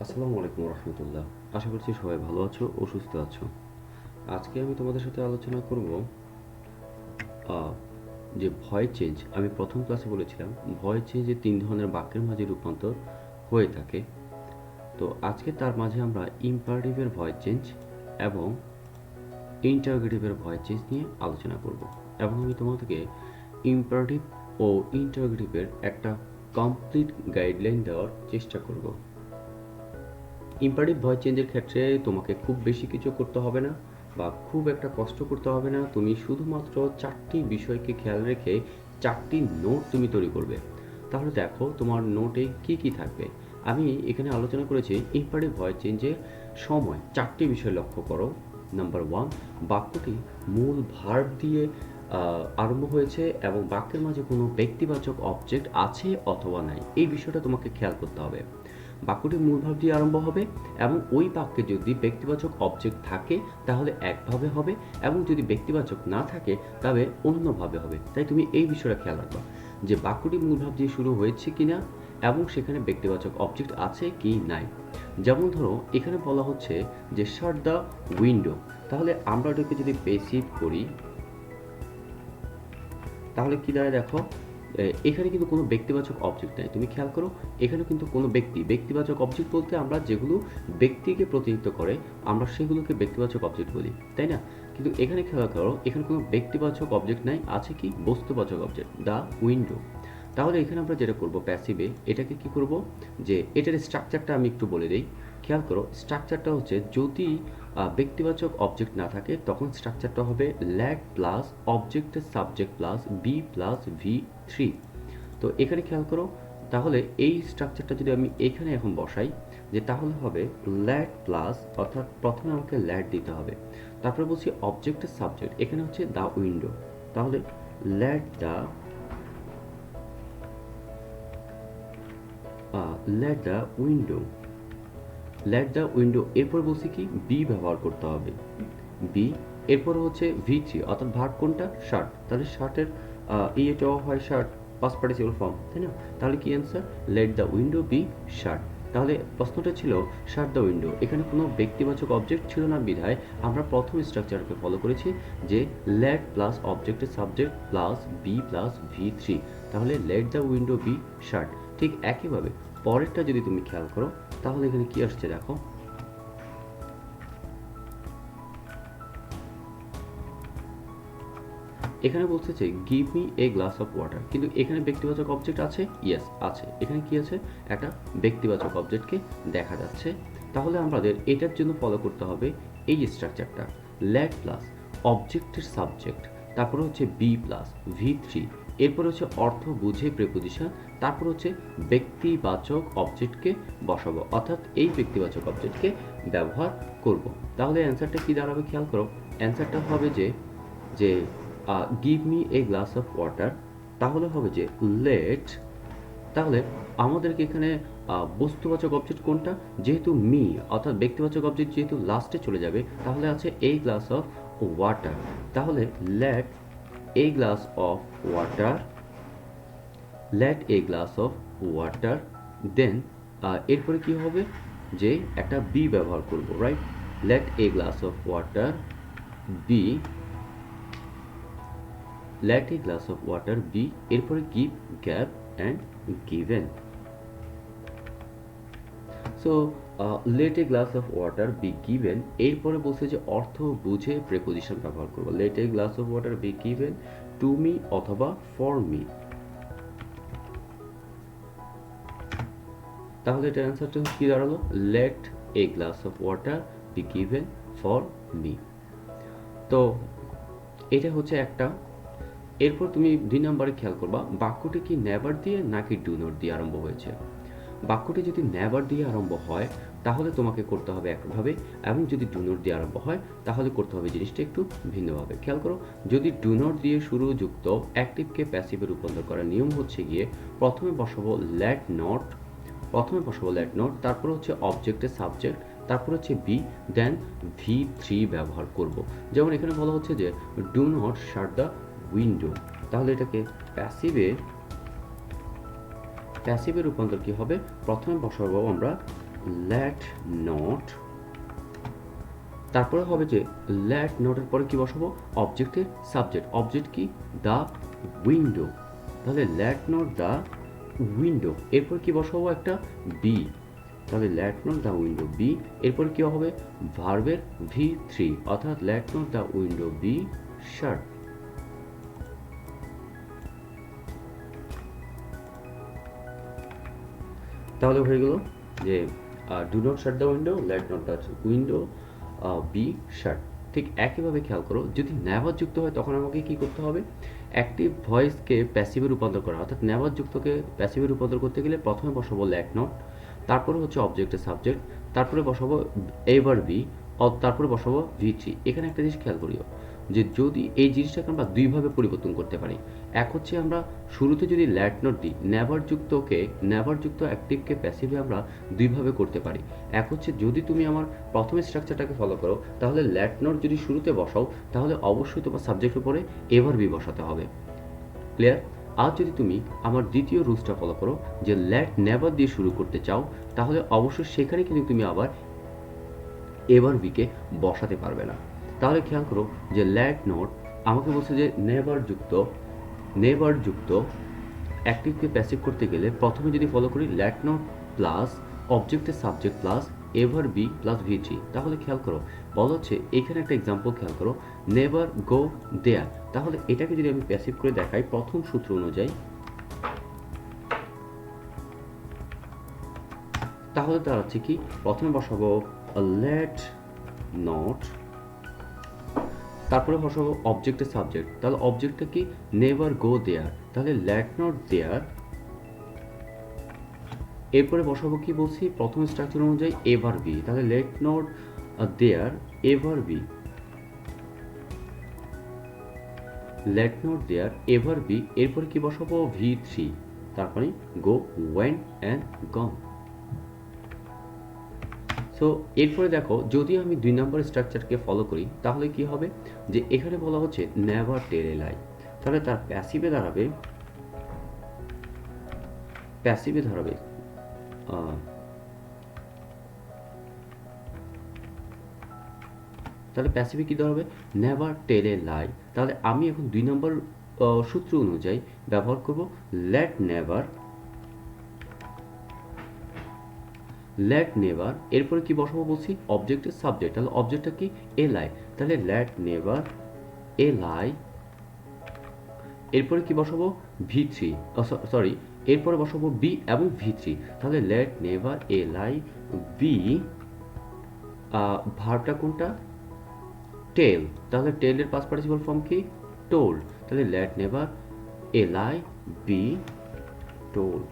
আসসালামু আলাইকুম রহমতুল্লাহ। আশা করছি সবাই ভালো আছো ও সুস্থ আছো। আজকে আমি তোমাদের সাথে আলোচনা করব আহ, যে ভয়েস চেঞ্জ। আমি প্রথম ক্লাসে বলেছিলাম ভয়েস চেঞ্জে তিন ধরনের বাক্যের মাঝে রূপান্তর হয়ে থাকে। তো আজকে তার মাঝে আমরা ইম্পারেটিভের ভয়েস চেঞ্জ এবং ইন্টারোগেটিভের ভয়েস চেঞ্জ নিয়ে আলোচনা করব, এবং আমি তোমাদেরকে ইম্পারেটিভ ও ইন্টারোগেটিভের একটা কমপ্লিট গাইডলাইন দেওয়ার চেষ্টা করব। ইম্পারেটিভ ভয়েস চেঞ্জের ক্ষেত্রে তোমাকে খুব বেশি কিছু করতে হবে না বা খুব একটা কষ্ট করতে হবে না। তুমি শুধুমাত্র চারটি বিষয়কে খেয়াল রেখে চারটি নোট তুমি তৈরি করবে। তাহলে দেখো তোমার নোটে কি কি থাকবে। আমি এখানে আলোচনা করেছি ইম্পারেটিভ ভয়েস চেঞ্জের সময় চারটি বিষয় লক্ষ্য করো। নাম্বার ওয়ান, বাক্যটি মূল ভার্ব দিয়ে আরম্ভ হয়েছে এবং বাক্যের মাঝে কোনো ব্যক্তিবাচক অবজেক্ট আছে অথবা নাই, এই বিষয়টা তোমাকে খেয়াল করতে হবে। বাক্যটি মূল ভাব দিয়ে আরম্ভ হবে এবং ওই বাক্যে যদি ব্যক্তিবাচক অবজেক্ট থাকে তাহলে একভাবে হবে, এবং যদি ব্যক্তিবাচক না থাকে তবে অন্যভাবে হবে। তাই তুমি এই বিষয়টা খেয়াল রাখবা যে বাক্যটি মূল ভাব দিয়ে শুরু হয়েছে কিনা এবং সেখানে ব্যক্তিবাচক অবজেক্ট আছে কি নাই। যেমন ধরো এখানে বলা হচ্ছে যে শাট দ্য উইন্ডো, তাহলে আমরা এটাকে যদি পেসিভ করি তাহলে কি দাঁড়ায় দেখো, এখানে কিন্তু কোনো ব্যক্তিবাচক অবজেক্ট নাই। তুমি খেয়াল করো এখানে কিন্তু কোনো ব্যক্তিবাচক অবজেক্ট বলতে আমরা যেগুলো ব্যক্তিকে প্রতিনিধিত্ব করে আমরা সেগুলোকে ব্যক্তিবাচক অবজেক্ট বলি, তাই না? কিন্তু এখানে খেয়াল করো এখানে কোনো ব্যক্তিবাচক অবজেক্ট নাই, আছে কি বস্তুবাচক অবজেক্ট, দ্য উইন্ডো। তাহলে এখানে আমরা যেটা করব প্যাসিভে এটাকে কি করব, যে এটার স্ট্রাকচারটা আমি একটু বলে দিই। খেয়াল করো স্ট্রাকচারটা হচ্ছে যদি ব্যক্তিবাচক অবজেক্ট না থাকে তখন স্ট্রাকচারটা হবে ল্যাড প্লাস অবজেক্টের subject plus B plus V three. তো এখানে খেয়াল করো তাহলে এই স্ট্রাকচারটা যদি আমি এখানে এখন বসাই, যে তাহলে হবে ল্যাড প্লাস, অর্থাৎ প্রথমে আমাকে ল্যাড দিতে হবে, তারপরে বলছি অবজেক্টের সাবজেক্ট এখানে হচ্ছে দ্য উইন্ডো, তাহলে lad the late the window, late the window, এরপর বলছি কি বি ব্যবহার করতে হবে, বি, এরপর হচ্ছে ভি থ্রি, অর্থাৎ ভার্ব কোনটা শার্ট, তাহলে শার্টের এটাও হয় শার্ট, পাস্ট পার্টিসিপল ফর্ম, তাই না? তাহলে কি answer, late the window be shirt. তাহলে প্রশ্নটা ছিল শার্ট দ্য উইন্ডো, এখানে কোনো ব্যক্তিবাচক অবজেক্ট ছিল না বিধায় আমরা প্রথম স্ট্রাকচারকে ফলো করেছি যে লেট প্লাস অবজেক্টের subject plus B plus V three, তাহলে let the window be shut. ঠিক একইভাবে পরেরটা যদি তুমি খেয়াল করো তাহলে এখানে কি আসছে দেখো, এখানে বলতে চাই give me a glass of water, কিন্তু এখানে ব্যক্তিবাচক অবজেক্ট আছে, ইয়েস আছে, এখানে কি আছে একটা ব্যক্তিবাচক অবজেক্টকে দেখা যাচ্ছে। তাহলে আমাদের এটার জন্য ফলো করতে হবে এই স্ট্রাকচারটা, লেট প্লাস অবজেক্টের সাবজেক্ট, তারপরে হচ্ছে বি প্লাস ভি থ্রি, এরপর হচ্ছে অর্থ বুঝে প্রেপোজিশন, তারপর হচ্ছে ব্যক্তিবাচক অবজেক্টকে বসাবো, অর্থাৎ এই ব্যক্তিবাচক অবজেক্টকে ব্যবহার করব। তাহলে অ্যান্সারটা কি দাঁড়াবে খেয়াল করো, অ্যান্সারটা হবে যে যে give me a glass of water, তাহলে হবে যে লেট, তাহলে আমাদেরকে এখানে বস্তুবাচক অবজেক্ট কোনটা, যেহেতু মি অর্থাৎ ব্যক্তিবাচক অবজেক্ট যেহেতু লাস্টে চলে যাবে তাহলে আছে এ গ্লাস অফ ওয়াটার, তাহলে let a glass of water, let a glass of water, then এরপরে কি হবে যে একটা বি ব্যবহার করব, right? Let a glass of water be, let a glass of water be, এরপরে give, gave and given। So let a glass of water be given, এরপরে বলছে যে অর্থ বুঝে প্রেপোজিশন ব্যবহার করব, let a glass of water be given to me অথবা for me। তাহলে এটার অ্যান্সারটা কি দাঁড়ালো, let a glass of water be given for me। তো এটা হচ্ছে একটা। এরপর তুমি 2 নম্বরে খেয়াল করবা বাক্যটি কি নেভার দিয়ে নাকি ডু নট দিয়ে আরম্ভ হয়েছে। বাক্যটি যদি নেভার দিয়ে আরম্ভ হয় তাহলে তোমাকে করতে হবে একভাবে, এবং যদি ডু নট দিয়ে আরম্ভ হয় তাহলে করতে হবে জিনিসটা একটু ভিন্নভাবে। খেয়াল করো যদি ডু নট দিয়ে শুরু যুক্ত অ্যাক্টিভকে প্যাসিভে রূপান্তর করার নিয়ম হচ্ছে গিয়ে প্রথমে বসাবো লেট নট, তারপর হচ্ছে অবজেক্টের সাবজেক্ট, তারপর হচ্ছে বি, দেন ভি থ্রি ব্যবহার করব। যেমন এখানে বলা হচ্ছে যে do not shut the window, তাহলে এটাকে প্যাসিভে রূপান্তর কি হবে, প্রথমে বসাবো আমরা লেট নট, তারপরে হবে যে লেট নটের পরে কি বসাবো, অবজেক্টের সাবজেক্ট, অবজেক্ট কি, দ্য উইন্ডো, তাহলে লেট নট দ্য উইন্ডো, এরপর কি বসাবো, একটা বি, তাহলে let not the window B, এরপর কি হবে, ভার্বের V3, অর্থাৎ let not the window be shirt. তাহলে হয়ে গেল যে do not shut the window, let not the window B শাট। ঠিক একইভাবে খেয়াল করো, যদি নেভার যুক্ত হয় তখন আমাকে কি করতে হবে, অ্যাক্টিভ ভয়েসকে প্যাসিভে রূপান্তর করা, অর্থাৎ নেভার যুক্তকে প্যাসিভে রূপান্তর করতে গেলে প্রথমে বসাবো লেট নট, তারপরে হচ্ছে অবজেক্টের সাবজেক্ট, তারপরে বসাবো এভার বি, তারপরে বসাবো V3। এখানে একটা জিনিস খেয়াল করিও যে যদি এই জিনিসটাকে আমরা দুইভাবে পরিবর্তন করতে পারি, এক হচ্ছে আমরা শুরুতে যদি ল্যাট নট দিই, নেভার যুক্ত অ্যাক্টিভকে প্যাসিভে আমরা দুইভাবে করতে পারি। এক হচ্ছে যদি তুমি আমার প্রথম স্ট্রাকচারটাকে ফলো করো, তাহলে ল্যাট নট যদি শুরুতে বসাও তাহলে অবশ্যই তোমার সাবজেক্টের উপরে এভার বি বসাতে হবে। ক্লিয়ার? আর যদি তুমি আমার দ্বিতীয় রুলসটা ফলো করো যে লেট নেভার দিয়ে শুরু করতে চাও, তাহলে অবশ্যই সেখানে কিন্তু তুমি আবার এভার বিকে বসাতে পারবে না। তাহলে খেয়াল করো যে লেট নট আমাকে বলছে যে নেভার যুক্ত অ্যাক্টিভকে প্যাসিভ করতে গেলে প্রথমে যদি ফলো করি লেট নট প্লাস অবজেক্টের subject plus ever be plus V3, তাহলে খেয়াল করো বলা হচ্ছে এখানে একটা এক্সাম্পল খেয়াল করো, নেভার গো দেয়ার, তাহলে এটাকে যদি আমি প্যাসিভ করে দেখাই প্রথম সূত্র অনুযায়ী, তাহলে দাঁড়াচ্ছে কি, প্রথমে বসাবো লেট নট, তারপরে বসাবো অবজেক্টের সাবজেক্ট, তাহলে অবজেক্টটা কি, নেভার গো দেয়ার, তাহলে লেট নট দেয়ার, এরপরে বসাবো কি বলছি, প্রথম স্ট্রাকচার অনুযায়ী এভার বি, তাহলে let not there ever be, let not there ever be, এরপরে কি বসাবো V3, তারপরে go went and gone. So এরপরে দেখো যদি আমি 2 নম্বর স্ট্রাকচারকে ফলো করি তাহলে কি হবে, যে এখানে বলা হচ্ছে নেভার টেল এ লাই, তাহলে তার প্যাসিভে দাঁড়াবে তাহলে প্যাসিভে কি দাঁড়াবে, নেভার টেল এ লাই, তাহলে আমি এখন 2 নম্বর সূত্র অনুযায়ী ব্যবহার করব লেট নেভার, এরপরে কি বসাবো বলছি, অবজেক্টের সাবজেক্ট, তাহলে অবজেক্টটা কি, এ লাই, তাহলে লেট নেভার এ লাই, এরপরে কি বসাবো V3, সরি এরপরে বসাবো বি এবং V3, তাহলে let never a lie be, ভার্বটা কোনটা, টেল, তাহলে টেলের পাস্ট পার্টিসিপল ফর্ম কি, টোল্ড, তাহলে let never a lie be told.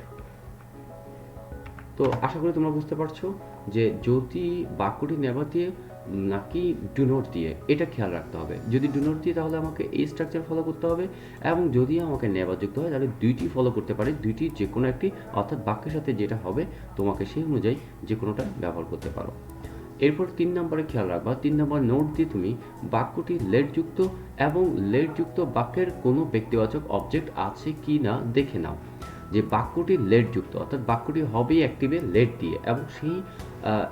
তো আশা করি তোমরা বুঝতে পারছো যে যদি বাক্যটি নেভার দিয়ে নাকি ডু নট দিয়ে, এটা খেয়াল রাখতে হবে। যদি ডু নট দিয়ে তাহলে আমাকে এই স্ট্রাকচার ফলো করতে হবে, এবং যদি আমাকে নেভার যুক্ত হয় তাহলে দুইটি ফলো করতে পারি, দুইটি যে কোনো একটি, অর্থাৎ বাক্যের সাথে যেটা হবে তোমাকে সেই অনুযায়ী যে কোনোটা ব্যবহার করতে পারো। এরপর 3 নম্বরে খেয়াল রাখবা, 3 নম্বর নোট দিয়ে তুমি বাক্যটি লেটযুক্ত এবং লেটযুক্ত বাক্যের কোনো ব্যক্তিবাচক অবজেক্ট আছে কি না দেখে নাও। যে বাক্যটি লেটযুক্ত, অর্থাৎ বাক্যটি হবেই অ্যাক্টিভে লেট দিয়ে, এবং সেই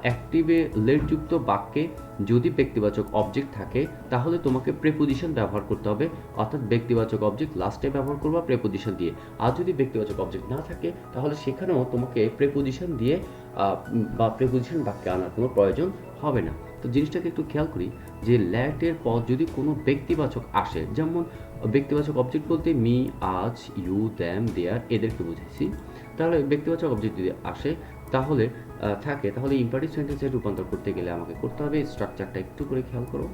অ্যাক্টিভে লেটযুক্ত বাক্যে যদি ব্যক্তিবাচক অবজেক্ট থাকে তাহলে তোমাকে প্রেপোজিশন ব্যবহার করতে হবে, অর্থাৎ ব্যক্তিবাচক অবজেক্ট লাস্টে ব্যবহার করবা প্রেপোজিশন দিয়ে। আর যদি ব্যক্তিবাচক অবজেক্ট না থাকে তাহলে সেখানেও তোমাকে প্রেপোজিশন দিয়ে বা প্রেপোজিশন বাক্যে আনার কোনো প্রয়োজন হবে না। তো জিনিসটাকে একটু খেয়াল করি যে ল্যাটের পর যদি কোনো ব্যক্তিবাচক আসে, যেমন ব্যক্তিবাচক অবজেক্ট বলতে মি, আজ, ইউ, দ্যাম, দেয়ার, এদেরকে বুঝেছি, তাহলে ব্যক্তিবাচক অবজেক্ট যদি আসে তাহলে তাহলে ইম্পারেটিভ সেন্টেন্সে রূপান্তর করতে গেলে আমাকে করতে হবে স্ট্রাকচারটা একটু করে খেয়াল করো,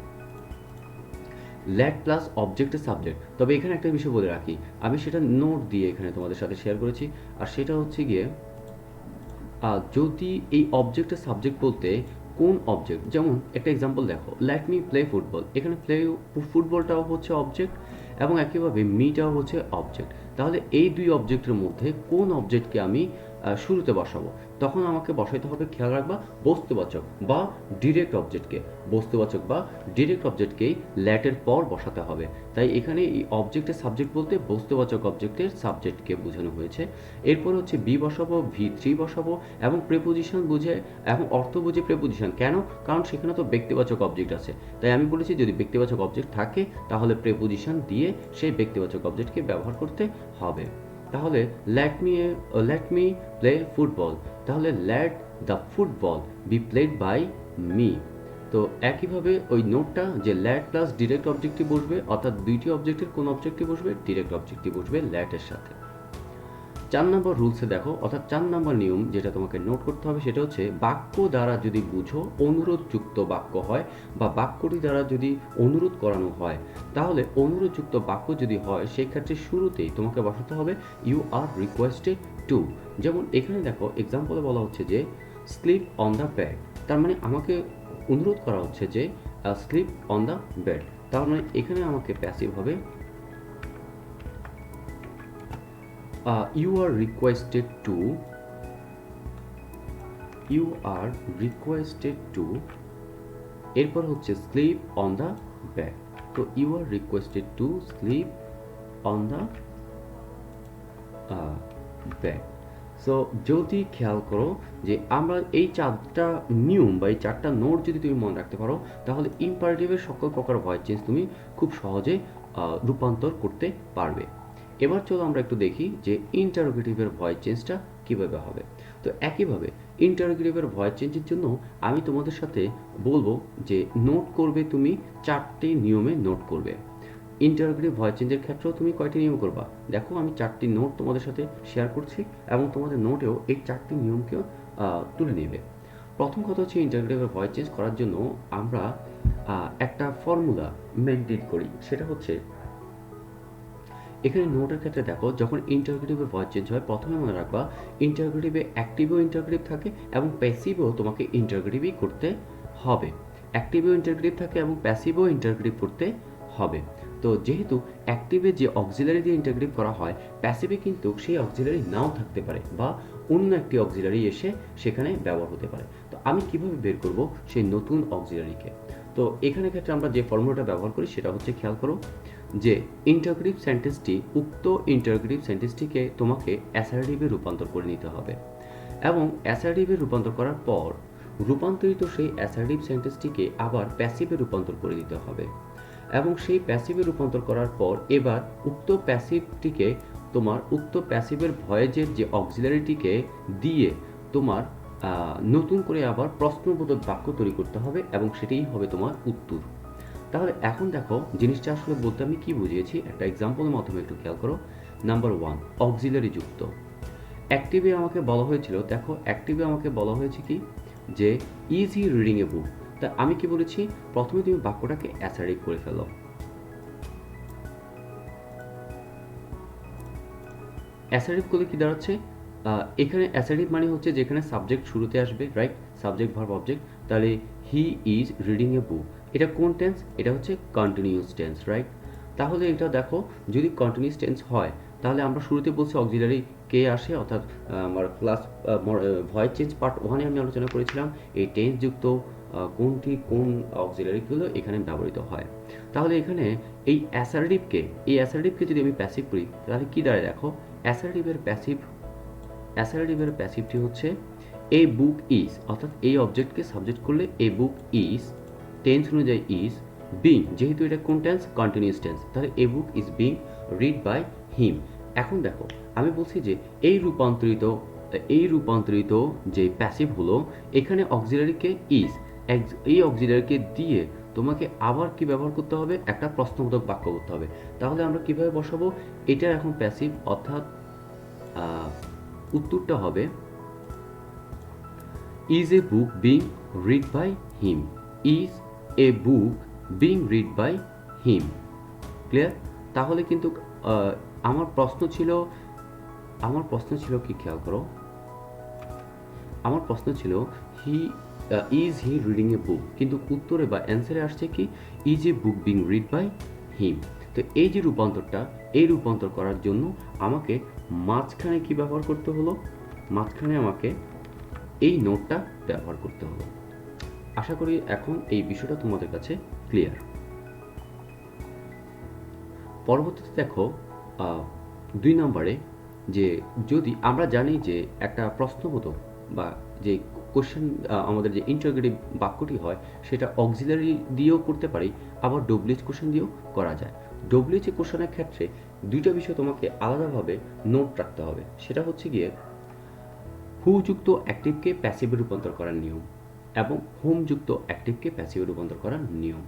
ল্যাট প্লাস অবজেক্টের সাবজেক্ট। তবে এখানে একটা বিষয় বলে রাখি, আমি সেটা নোট দিয়ে এখানে তোমাদের সাথে শেয়ার করেছি, আর সেটা হচ্ছে গিয়ে যদি এই অবজেক্টের সাবজেক্ট বলতে কোন অবজেক্ট, যেমন একটা এক্সাম্পল দেখো, লেট মি প্লে ফুটবল, এখানে ফুটবলটাও হচ্ছে অবজেক্ট এবং একইভাবে মিটাও হচ্ছে অবজেক্ট, তাহলে এই দুই অবজেক্টের মধ্যে কোন অবজেক্টকে আমি শুরুতে বসাবো। তখন আমাকে বসাইতে হবে, খেয়াল রাখবা, বস্তুবাচক বা ডিরেক্ট অবজেক্টকে, বস্তুবাচক বা ডিরেক্ট অবজেক্টকেই ল্যাটের পর বসাতে হবে। তাই এখানে এই অবজেক্টের সাবজেক্ট বলতে বস্তুবাচক অবজেক্টের সাবজেক্টকে বোঝানো হয়েছে। এরপর হচ্ছে বি বসাবো, V3 বসাবো এবং প্রেপোজিশন বুঝে এবং অর্থ বুঝে প্রেপোজিশন। কেন? কারণ সেখানে তো ব্যক্তিবাচক অবজেক্ট আছে। তাই আমি বলেছি যদি ব্যক্তিবাচক অবজেক্ট থাকে তাহলে প্রেপোজিশন দিয়ে সেই ব্যক্তিবাচক অবজেক্টকে ব্যবহার করতে হবে। তাহলে লেট মি প্লে ফুটবল, তাহলে let the football be played by me. তো একইভাবে ওই নোটটা যে ল্যাট প্লাস ডিরেক্ট অবজেক্টটি বসবে, অর্থাৎ দুইটি অবজেক্টের কোন অবজেক্টটি বসবে? ডিরেক্ট অবজেক্টটি বসবে ল্যাটের সাথে। 4 নম্বর রুলসে দেখো, অর্থাৎ 4 নম্বর নিয়ম যেটা তোমাকে নোট করতে হবে সেটা হচ্ছে বাক্য দ্বারা যদি বুঝো অনুরোধযুক্ত বাক্য হয় বা বাক্যটি দ্বারা যদি অনুরোধ করানো হয়, তাহলে অনুরোধযুক্ত বাক্য যদি হয় সেই ক্ষেত্রে শুরুতেই তোমাকে বসাতে হবে ইউ আর রিকোয়েস্টেড টু। যেমন এখানে দেখো এক্সাম্পলে বলা হচ্ছে যে স্লিপ অন দ্য বেড, তার মানে আমাকে অনুরোধ করা হচ্ছে যে স্লিপ অন দ্য বেড, তার মানে এখানে আমাকে প্যাসিভ হবে you are requested to এরপর হচ্ছে স্লিপ অন দ্য বেড। তো you are requested to sleep on the bed. So যদি খেয়াল করো যে আমরা এই 4টা নিয়ম বা এই 4টা নোট যদি তুমি মনে রাখতে পারো, তাহলে ইম্পারেটিভের সকল প্রকার ভয়েস চেঞ্জ তুমি খুব সহজে রূপান্তর করতে পারবে। এবার চলো আমরা একটু দেখি যে ইন্টারোগেটিভের ভয়েস চেঞ্জটা কীভাবে হবে। তো একইভাবে ইন্টারোগেটিভের ভয়েস চেঞ্জের জন্য আমি তোমাদের সাথে বলবো যে নোট করবে, তুমি 4টি নিয়মে নোট করবে। ইন্টারোগেটিভ ভয়েস চেঞ্জের ক্ষেত্রেও তুমি কয়টি নিয়ম করবা? দেখো আমি 4টি নোট তোমাদের সাথে শেয়ার করছি এবং তোমাদের নোটেও এই 4টি নিয়মকেও তুলে নেবে। প্রথম কথা হচ্ছে ইন্টারোগেটিভের ভয়েস চেঞ্জ করার জন্য আমরা একটা ফর্মুলা মেনটেন করি, সেটা হচ্ছে এখানে নোটের ক্ষেত্রে দেখো যখন ইন্টারোগেটিভের ভয়েস চেঞ্জ হয় প্রথমে মনে রাখবা ইন্টারোগেটিভে অ্যাক্টিভও ইন্টারোগেটিভ থাকে এবং প্যাসিভও তোমাকে ইন্টারোগেটিভই করতে হবে। অ্যাক্টিভও ইন্টারোগেটিভ থাকে এবং প্যাসিভও ইন্টারোগেটিভ করতে হবে। তো যেহেতু অ্যাক্টিভে যে অক্সিলারি দিয়ে ইন্টারোগেটিভ করা হয়, প্যাসিভে কিন্তু সেই অক্সিলারি নাও থাকতে পারে বা অন্য একটি অক্সিলারি এসে সেখানে ব্যবহার হতে পারে। তো আমি কিভাবে বের করব সেই নতুন অক্সিলারিকে? তো এখানে ক্ষেত্রে আমরা যে ফর্মুলাটা ব্যবহার করি সেটা হচ্ছে, খেয়াল করো যে ইন্টারোগেটিভ সেন্টেন্সটি, উক্ত ইন্টারোগেটিভ সেন্টেন্সটিকে তোমাকে অ্যাসার্টিভে রূপান্তর করে নিতে হবে এবং অ্যাসার্টিভে রূপান্তর করার পর রূপান্তরিত সেই অ্যাসার্টিভ সেন্টেন্সটিকে আবার প্যাসিভে রূপান্তর করে দিতে হবে এবং সেই প্যাসিভে রূপান্তর করার পর এবার উক্ত প্যাসিভটিকে তোমার উক্ত প্যাসিভের ভয়েজের যে অক্সিলারিটিকে দিয়ে তোমার নতুন করে আবার প্রশ্নবোধক বাক্য তৈরি করতে হবে এবং সেটাই হবে তোমার উত্তর। তাহলে এখন দেখো জিনিসটা আসলে বলতে আমি কি বুঝিয়েছি, একটা এক্সাম্পলের মাধ্যমে একটু খেয়াল করো। নাম্বার 1 অক্সিলারি যুক্ত। অ্যাক্টিভে আমাকে বলা হয়েছিল, দেখো অ্যাক্টিভে আমাকে বলা হয়েছে কি যে ইজ হি রিডিং এ বুক। তা আমি কি বলেছি, প্রথমে তুমি বাক্যটাকে অ্যাসার্টিভ করে ফেলো। অ্যাসার্টিভ করলে কি দাঁড়াচ্ছে, এখানে অ্যাসার্টিভ মানে হচ্ছে যেখানে সাবজেক্ট শুরুতে আসবে, রাইট, সাবজেক্ট ভার্ব অবজেক্ট। তাহলে হি ইজ রিডিং এ বুক, এটা কোন টেন্স? এটা হচ্ছে কন্টিনিউয়াস টেন্স, রাইট। তাহলে এটা দেখো যদি কন্টিনিউয়াস টেন্স হয় তাহলে আমরা শুরুতে বলছি অক্সিলারি কে আসে, অর্থাৎ আমার ক্লাস ভয়েস চেঞ্জ পার্ট 1-এ আমি আলোচনা করেছিলাম এই টেন্স যুক্ত কোনটি কোন অক্সিলারিগুলো এখানে ব্যবহৃত হয়। তাহলে এখানে এই অ্যাসার্টিভকে যদি আমি প্যাসিভ করি তাহলে কি দাঁড়ায় দেখো, অ্যাসার্টিভের প্যাসিভটি হচ্ছে এ বুক ইজ, অর্থাৎ এই অবজেক্টকে সাবজেক্ট করলে এ বুক ইজ, টেন্স অনুযায়ী ইজ, বিং, যেহেতু এটা কোন টেন্স? কন্টিনিউয়াস টেন্স, তাহলে a book is being read by him. এখন দেখো আমি বলছি যে এই রূপান্তরিত যে প্যাসিভ হলো এখানে অক্সিলারিকে ইজ, এই অক্সিলারিকে দিয়ে তোমাকে আবার কি ব্যবহার করতে হবে? একটা প্রশ্নবোধক বাক্য করতে হবে। তাহলে আমরা কিভাবে বসাবো? এটা এখন প্যাসিভ, অর্থাৎ উত্তরটা হবে is a book being read by him, is a book being read by him. Clear? তাহলে কিন্তু আমার প্রশ্ন ছিল কি, খেয়াল করো, আমার প্রশ্ন ছিল ইজ হি রিডিং এ বুক, কিন্তু উত্তরে বা অ্যান্সারে আসছে কি is a book being read by him. তো এই যে রূপান্তরটা, এই রূপান্তর করার জন্য আমাকে মাঝখানে কি ব্যবহার করতে হলো? মাঝখানে আমাকে এই নোটটা ব্যবহার করতে হলো। আশা করি এখন এই বিষয়টা তোমাদের কাছে ক্লিয়ার। পরবর্তীতে দেখো 2 নম্বরে, যে যদি আমরা জানি যে একটা প্রশ্নবোধক বা যে কোশ্চেন আমাদের যে ইন্টারোগেটিভ বাক্যটি হয় সেটা অক্সিলারি দিয়েও করতে পারি, আবার ডব্লিউএইচ কোশ্চেন দিয়েও করা যায়। ডব্লিউএইচ কোশ্চেনের ক্ষেত্রে দুইটা বিষয় তোমাকে আলাদাভাবে নোট রাখতে হবে। সেটা হচ্ছে গিয়ে হু যুক্ত অ্যাক্টিভকে প্যাসিভে রূপান্তর করার নিয়ম, এবং হোম যুক্ত অ্যাক্টিভকে প্যাসিভে রূপান্তর করার নিয়ম,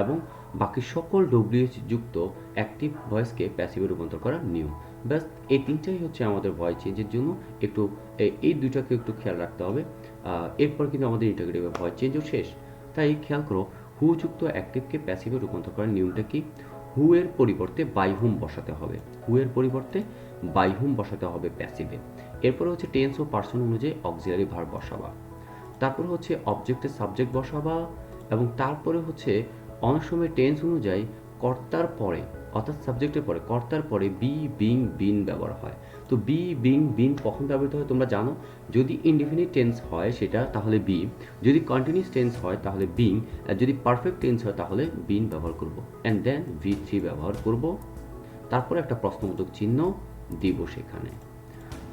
এবং বাকি সকল ডব্লিউএইচ যুক্ত অ্যাক্টিভ ভয়েসকে প্যাসিভে রূপান্তর করার নিয়ম। ব্যাস এই তিনটাই হচ্ছে আমাদের ভয়েস চেঞ্জের জন্য। একটু এই দুইটাকে একটু খেয়াল রাখতে হবে। এরপর কিন্তু আমাদের ইন্টাগ্রেটিভ ভয়েস চেঞ্জও শেষ। তাই খেয়াল করো, হু যুক্ত অ্যাক্টিভকে প্যাসিভে রূপান্তর করার নিয়মটা কি? হু এর পরিবর্তে বাই হুম বসাতে হবে, হু এর পরিবর্তে বাই হুম বসাতে হবে প্যাসিভে। এরপরে হচ্ছে টেন্স ও পার্সন অনুযায়ী অক্সিলারি ভার্ব বসাবা, তারপরে হচ্ছে অবজেক্টের সাবজেক্ট বসাবা, এবং তারপরে হচ্ছে অনেক সময় টেন্স অনুযায়ী কর্তার পরে অর্থাৎ সাবজেক্টের পরে কর্তার পরে বি, বিং, বিন ব্যবহার হয়। তো বি, বিং, বিন কখন ব্যবহৃত হয় তোমরা জানো? যদি ইনডিফিনিট টেন্স হয় সেটা তাহলে বি, যদি কন্টিনিউয়াস টেন্স হয় তাহলে বিং, আর যদি পারফেক্ট টেন্স হয় তাহলে বিন ব্যবহার করব, অ্যান্ড দেন V3 ব্যবহার করব, তারপরে একটা প্রশ্নবোধক চিহ্ন দিব সেখানে।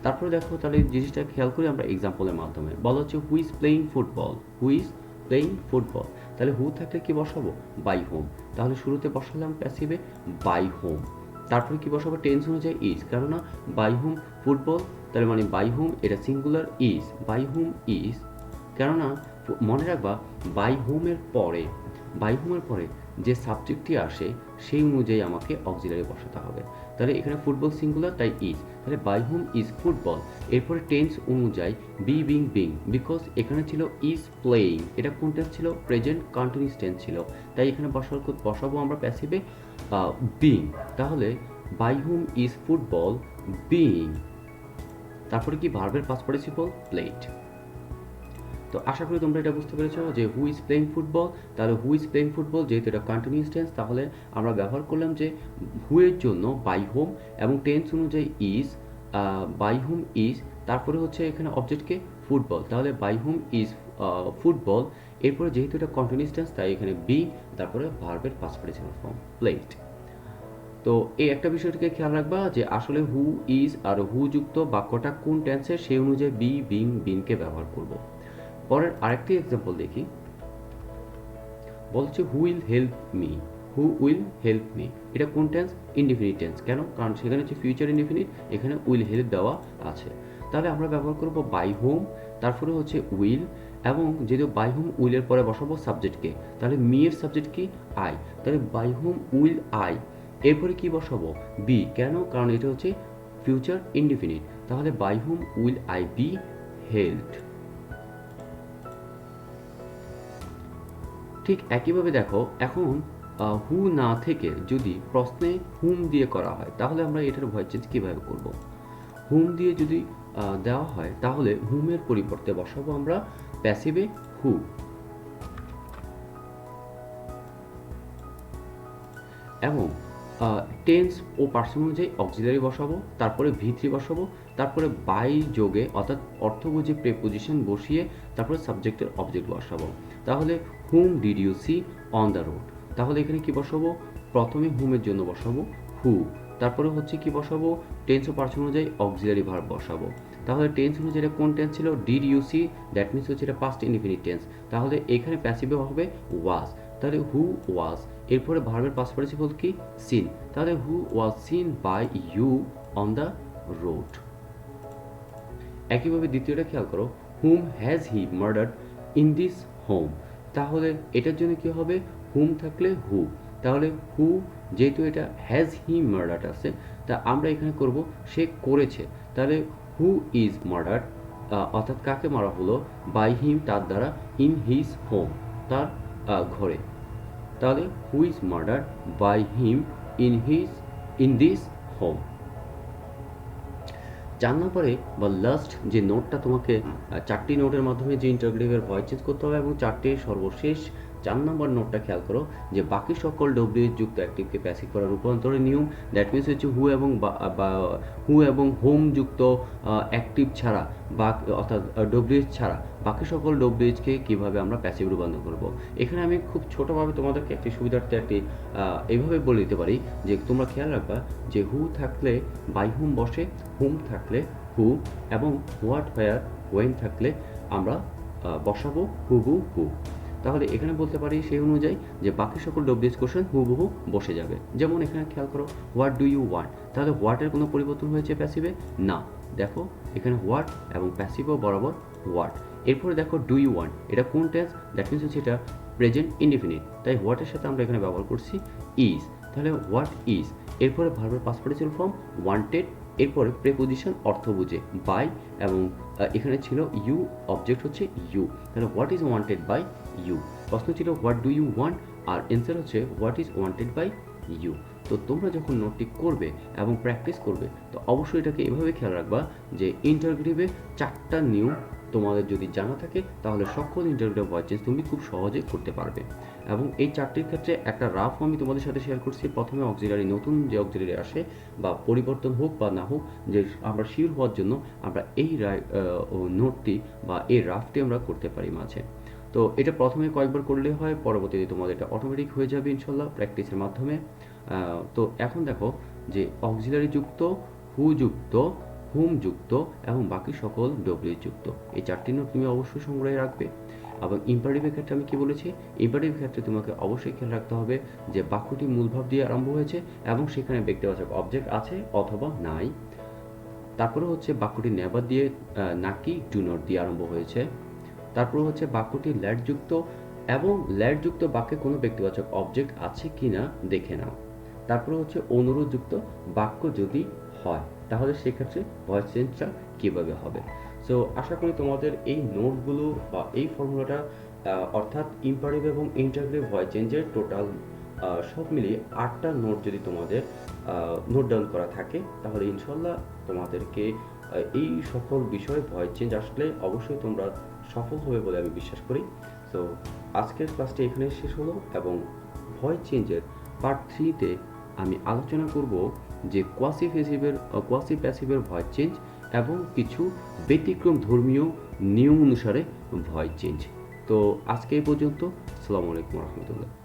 তারপরে দেখো, তাহলে জিনিসটা খেয়াল করি আমরা এক্সাম্পলের মাধ্যমে। বলা হচ্ছে who is playing football, who is playing football. তাহলে হু থাকলে কি বসাবো? By whom. তাহলে শুরুতে বসালাম প্যাসিভে বাই হোম, তারপরে কি বসাবো? টেন্স অনুযায়ী ইজ, কেননা বাই হোম ফুটবল, তাহলে মানে বাই হোম এটা singular, is by whom is, কেননা মনে রাখবা বাই হোমের পরে যে সাবজেক্টটি আসে সেই অনুযায়ী আমাকে অক্সিলারি বসাতে হবে। তাহলে এখানে ফুটবল সিঙ্গুলার, তাই ইজ, তাহলে বাই হোম ইজ ফুটবল। এরপরে টেন্স অনুযায়ী বি, বিং, বিং, বিকজ এখানে ছিল ইজ প্লেয়িং, এটা কোন টেন্স ছিল? প্রেজেন্ট কন্টিনিউয়াস টেন্স ছিল, তাই এখানে বসাবো আমরা প্যাসিভে বিং। তাহলে by whom is football being, তারপরে কি ভার্বের পাস্ট পার্টিসিপল প্লেড। তো আশা করি তোমরা এটা বুঝতে পেরেছো যে হু ইজ প্লেইং ফুটবল। তাহলে হু ইজ প্লেইং ফুটবল যেহেতু এটা কন্টিনিউয়াস টেন্স, তাহলে আমরা ব্যবহার করলাম যে হু এর জন্য বাই হোম, এবং টেন্স অনুযায়ী ইজ, বাই হোম ইজ, তারপরে হচ্ছে এখানে অবজেক্টকে ফুটবল, তাহলে বাই হোম ইজ ফুটবল। এরপরে যেহেতু এটা কন্টিনিউয়াস টেন্স তাই এখানে বি, তারপরে ভার্বের পাস্ট পার্টিসিপল ফর্ম প্লেড। তো এই একটা বিষয়টাকে খেয়াল রাখবা যে আসলে হু ইজ আর হু যুক্ত বাক্যটা কোন টেন্সের সেই অনুযায়ী বি, বিং, বিনকে ব্যবহার করব। পরের আরেকটি এক্সাম্পল দেখি। বলছে who will help me, who will help me, এটা কোন টেন্স? Indefinite tense. কেন? কারণ সেখানে হচ্ছে ফিউচার ইনডিফিনিট, এখানে উইল হেল্প দেওয়া আছে। তাহলে আমরা ব্যবহার করব বাই হোম, তারপরে হচ্ছে উইল, এবং যেহেতু বাই হোম উইলের পরে বসাবো সাবজেক্টকে, তাহলে মি এর সাবজেক্ট কি? আই, তাহলে বাই হোম উইল আই। এরপরে কি বসাবো? বি, কেন? কারণ এটা হচ্ছে ফিউচার ইনডিফিনিট, তাহলে by whom will I be helped. ঠিক একইভাবে দেখো, এখন হু না থেকে যদি প্রশ্নে হুম দিয়ে করা হয় তাহলে আমরা এটার ভয়েস চেঞ্জ কীভাবে করব? হুম দিয়ে যদি দেওয়া হয় তাহলে হুমের পরিবর্তে বসাবো আমরা প্যাসিভে হু, এবং টেন্স ও পার্সন অনুযায়ী অক্সিলারি বসাবো, তারপরে V3 বসাবো, তারপরে বাই যোগে অর্থাৎ অর্থবোঝী প্রেপোজিশন বসিয়ে তারপরে সাবজেক্টের অবজেক্ট বসাবো। তাহলে whom did you see on the road, তাহলে এখানে কি বসাবো? প্রথমে হুমের জন্য বসাবো হু, তারপরে হচ্ছে কি বসাবো? টেন্স ও পার্সন অনুযায়ী অক্সিলারি ভার্ব বসাবো। তাহলে টেন্স অনুযায়ী কোন টেন্স ছিল? Did you see, that means হচ্ছে এটা পাস্ট ইনডিফিনিট টেন্স, তাহলে এখানে প্যাসিভে হবে ওয়াজ, তাহলে হু ওয়াজ। এরপরে ভার্বের পাস্ট পার্টিসিপল কি? সিন, তাহলে who was seen by you on the road. একইভাবে দ্বিতীয়টা খেয়াল করো, whom has he murdered in this home, তাহলে এটার জন্য কি হবে? হুম থাকলে হু, তাহলে হু যেহেতু এটা হ্যাজ হি মার্ডার্ড আছে, তা আমরা এখানে করব সে করেছে, তাহলে হু ইজ মার্ডার্ড, অর্থাৎ কাকে মারা হলো? বাই হিম, তার দ্বারা, ইন হিজ হোম, তার ঘরে, তাহলে who is murdered by him in this home. 4 নম্বরে বা লাস্ট যে নোটটা তোমাকে 4টি নোটের মাধ্যমে যে ইন্টারগ্রেটিভের ভয়েস চেঞ্জ করতে হবে, এবং 4টির সর্বশেষ 4 নম্বর নোটটা খেয়াল করো যে বাকি সকল ডব্লিউএইচ যুক্ত অ্যাক্টিভকে প্যাসিভ করার রূপান্তরের নিয়ম, দ্যাট মিনস হচ্ছে হু এবং হোম যুক্ত অ্যাক্টিভ ছাড়া বা অর্থাৎ ডব্লিউএইচ ছাড়া বাকি সকল ডব্লিউএইচকে কীভাবে আমরা প্যাসিভ রূপান্তর করব। এখানে আমি খুব ছোটোভাবে তোমাদেরকে একটি সুবিধার্থে এইভাবে বলে দিতে পারি যে তোমরা খেয়াল রাখবা যে হু থাকলে বাই হুম বসে, হুম থাকলে হু, এবং হোয়াট, হোয়ার, ওয়েন থাকলে আমরা বসাবো হুবহু হু। তাহলে এখানে বলতে পারি সেই অনুযায়ী যে বাকি সকল ডব্লিউএইচ কোশ্চেন হুবহু বসে যাবে। যেমন এখানে খেয়াল করো, হোয়াট ডু ইউ ওয়ান্ট, তাহলে হোয়াটের কোনো পরিবর্তন হয়েছে প্যাসিভে? না। দেখো এখানে হোয়াট এবং প্যাসিভও বরাবর হোয়াট। এরপরে দেখো ডু ইউ ওয়ান্ট, এটা কোন টেন্স? দ্যাট মিনস হচ্ছে এটা প্রেজেন্ট ইনডিফিনিট, তাই হোয়াটের সাথে আমরা এখানে ব্যবহার করছি ইজ, তাহলে হোয়াট ইজ। এরপরে ভার্বের পাস্ট পার্টিসিপল ফর্ম ওয়ান্টেড, এরপরে প্রেপোজিশন অর্থ বুঝে বাই, এবং এখানে ছিল ইউ, অবজেক্ট হচ্ছে ইউ, তাহলে what is wanted by you. প্রশ্ন ছিল হোয়াট ডু ইউ ওয়ান্ট, আর অ্যান্সার হচ্ছে what is wanted by you. তো তোমরা যখন নোটটি করবে এবং প্র্যাকটিস করবে তো অবশ্যই এটাকে এভাবে খেয়াল রাখবা যে ইন্টারগ্রেটিভে 4টা নিয়ম তোমাদের যদি জানা থাকে তাহলে সকল ইন্টারগ্রেটিভ ভয়েস চেঞ্জ তুমি খুব সহজে করতে পারবে। এবং এই 4টির ক্ষেত্রে একটা রাফ আমি তোমাদের সাথে শেয়ার করছি। প্রথমে অক্সিলারি, নতুন যে অক্সিলারি আসে বা পরিবর্তন হোক বা না হোক, যে আমরা শিওর হওয়ার জন্য আমরা এই নোটটি বা এই রাফটি আমরা করতে পারি মাঝে। তো এটা প্রথমে কয়েকবার করলে হয়, পরবর্তীতে তোমাদের এটা অটোমেটিক হয়ে যাবে ইনশাল্লাহ প্র্যাকটিসের মাধ্যমে। তো এখন দেখো যে অক্সিলারি যুক্ত, হু যুক্ত, হুম যুক্ত এবং বাকি সকল ডব্লিউ যুক্ত, এই 4টি নোট তুমি অবশ্যই সংগ্রহে রাখবে। এবং ইম্পারেটিভের ক্ষেত্রে আমি কি বলেছি, ইম্পারেটিভের ক্ষেত্রে তোমাকে অবশ্যই খেয়াল রাখতে হবে যে বাক্যটি মূল ভাব দিয়ে আরম্ভ হয়েছে এবং সেখানে ব্যক্তিবাচক অবজেক্ট আছে অথবা নাই। তারপরে হচ্ছে বাক্যটি নেভার দিয়ে, নাকি ডু নট দিয়ে আরম্ভ হয়েছে। তারপর হচ্ছে বাক্যটি ল্যাট যুক্ত এবং ল্যাট যুক্ত বাক্যে কোনো ব্যক্তিবাচক অবজেক্ট আছে কি না দেখে নাও। তারপর হচ্ছে অনুরোধ যুক্ত বাক্য যদি হয় তাহলে সেক্ষেত্রে ভয়েস চেঞ্জটা কীভাবে হবে। সো আশা করি তোমাদের এই নোটগুলো বা এই ফর্মুলাটা অর্থাৎ ইম্পারেটিভ এবং ইন্টারগ্রেটিভ ভয়েস চেঞ্জের টোটাল সব মিলিয়ে 8টা নোট যদি তোমাদের নোট ডাউন করা থাকে তাহলে ইনশাল্লাহ তোমাদেরকে এই সকল বিষয় ভয়েস চেঞ্জ আসলে অবশ্যই তোমরা সফল হবে বলে আমি বিশ্বাস করি। সো আজকের ক্লাসটি এখানে শেষ হলো এবং ভয়েস চেঞ্জের পার্ট 3তে আমি আলোচনা করব যে কোয়াসি প্যাসিভের ভয়েস চেঞ্জ এবং কিছু ব্যতিক্রম ধর্মীয় নিয়ম অনুসারে ভয়েস চেঞ্জ। তো আজকে এই পর্যন্ত। আসসালামু আলাইকুম রহমতুল্লাহ।